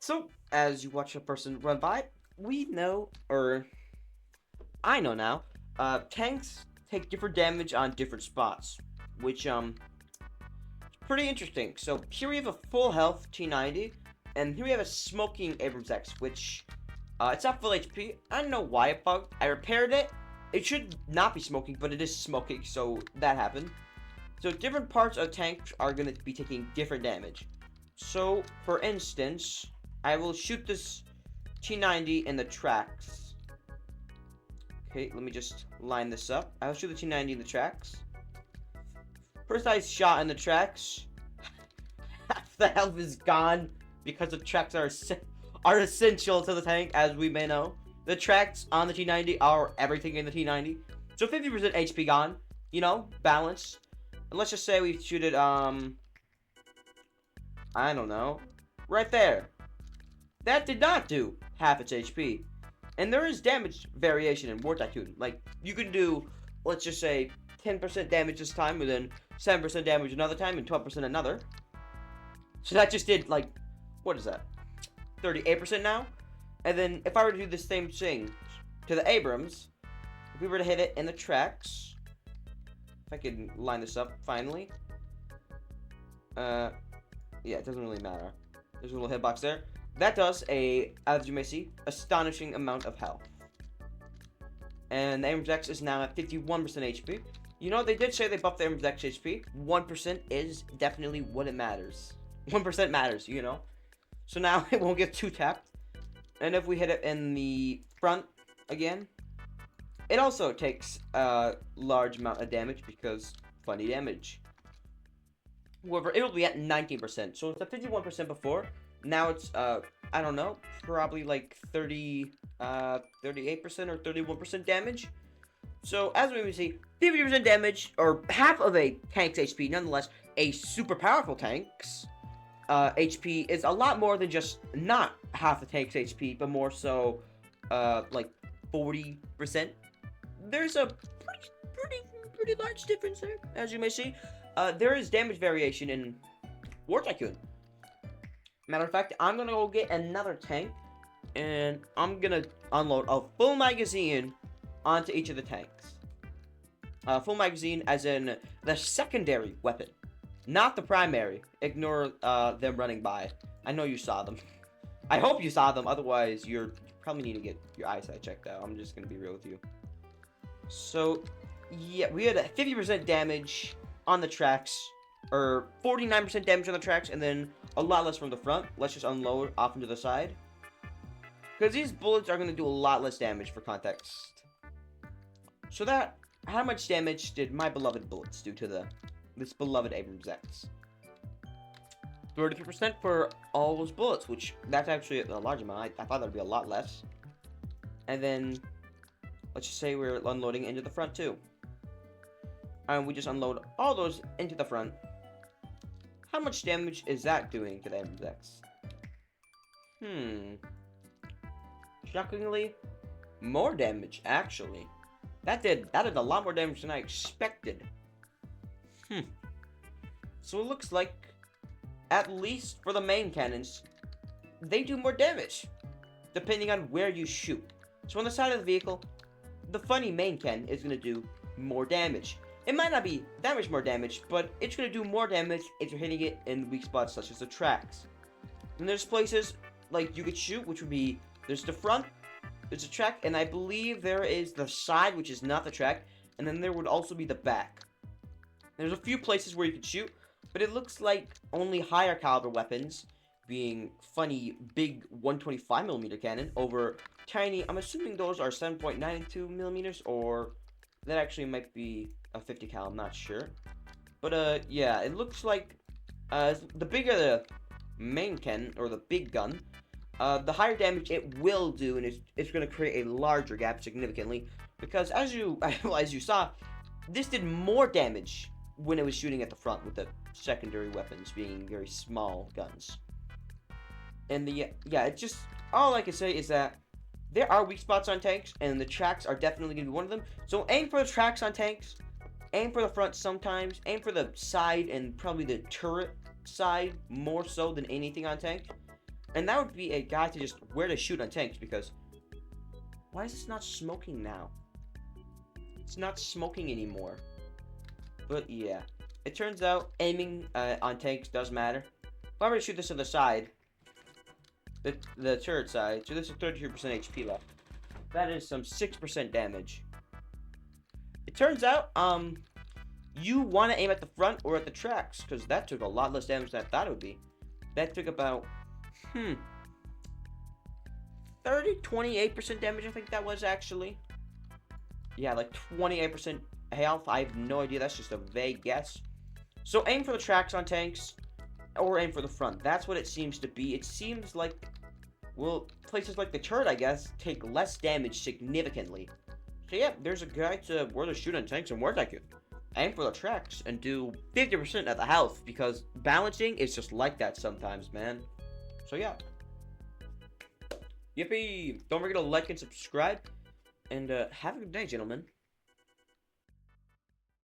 So, as you watch a person run by, we know, or I know now, tanks take different damage on different spots, which, pretty interesting. So, here we have a full health T90, and here we have a smoking Abrams X, which, it's not full HP. I don't know why it bugged. I repaired it. It should not be smoking, but it is smoking, so that happened. So, different parts of tanks are going to be taking different damage. So, for instance, I will shoot this T90 in the tracks. Okay, let me just line this up. I'll shoot the T90 in the tracks. First I shot in the tracks. Half the health is gone because the tracks are essential to the tank, as we may know. The tracks on the T90 are everything in the T90. So 50% HP gone. You know, balance. And let's just say we shoot it, I don't know, right there. That did not do half its HP. And there is damage variation in War Tycoon. Like, you can do, let's just say, 10% damage this time, and then 7% damage another time, and 12% another. So that just did, like, what is that? 38% now? And then, if I were to do the same thing to the Abrams, if we were to hit it in the tracks, if I can line this up, finally. Yeah, it doesn't really matter. There's a little hitbox there. That does as you may see, astonishing amount of health. And the Abrams X is now at 51% HP. You know, they did say they buffed the Abrams X HP. 1% is definitely what it matters. 1% matters, you know. So now it won't get too tapped. And if we hit it in the front again, it also takes a large amount of damage because funny damage. However, it will be at 19%. So it's at 51% before. Now it's, I don't know, probably like 38% or 31% damage. So, as we can see, 50% damage, or half of a tank's HP, nonetheless, a super powerful tank's HP is a lot more than just not half the tank's HP, but more so, like, 40%. There's a pretty large difference there, as you may see. There is damage variation in War Tycoon. Matter of fact, I'm gonna go get another tank, and I'm gonna unload a full magazine onto each of the tanks. Full magazine as in the secondary weapon, not the primary. Ignore them running by. I know you saw them. I hope you saw them, otherwise you probably need to get your eyesight checked out. I'm just gonna be real with you. So, yeah, we had a 50% damage on the tracks, or 49% damage on the tracks, and then a lot less from the front. Let's just unload off into the side, because these bullets are going to do a lot less damage for context. So how much damage did my beloved bullets do to this beloved Abrams X? 33% for all those bullets, which that's actually a large amount. I thought that would be a lot less. And then, let's just say we're unloading into the front too. And we just unload all those into the front. How much damage is that doing to the Abrams X? Shockingly, more damage, actually. That did a lot more damage than I expected. So it looks like, at least for the main cannons, they do more damage, depending on where you shoot. So on the side of the vehicle, the funny main cannon is going to do more damage. It might not be that much more damage, but it's going to do more damage if you're hitting it in weak spots such as the tracks. And there's places like you could shoot, which would be, there's the front, there's a track, and I believe there is the side, which is not the track, and then there would also be the back. There's a few places where you could shoot, but it looks like only higher caliber weapons, being funny big 125mm cannon over tiny, I'm assuming those are 7.92mm, or that actually might be a 50 cal, I'm not sure. But yeah, it looks like the bigger the main cannon, or the big gun, the higher damage it will do, and it's going to create a larger gap significantly, because as you saw, this did more damage when it was shooting at the front, with the secondary weapons being very small guns. And yeah, it's just, all I can say is that there are weak spots on tanks, and the tracks are definitely going to be one of them. So aim for the tracks on tanks, aim for the front sometimes, aim for the side, and probably the turret side more so than anything on tank. And that would be a guide to just where to shoot on tanks, because why is this not smoking now? It's not smoking anymore. But yeah, it turns out aiming on tanks does matter. If I'm going to shoot this on the side, the turret side, so this is 33% HP left. That is some 6% damage. It turns out, you want to aim at the front or at the tracks, because that took a lot less damage than I thought it would be. That took about, 28% damage, I think that was actually. Yeah, like 28% health. I have no idea. That's just a vague guess. So aim for the tracks on tanks, or aim for the front. That's what it seems to be. It seems like, well, places like the turret, I guess, take less damage significantly. So yeah, there's a guide to where to shoot on tanks and where Tycoon. Aim for the tracks and do 50% of the health, because balancing is just like that sometimes, man. So yeah. Yippee! Don't forget to like and subscribe, and have a good day, gentlemen.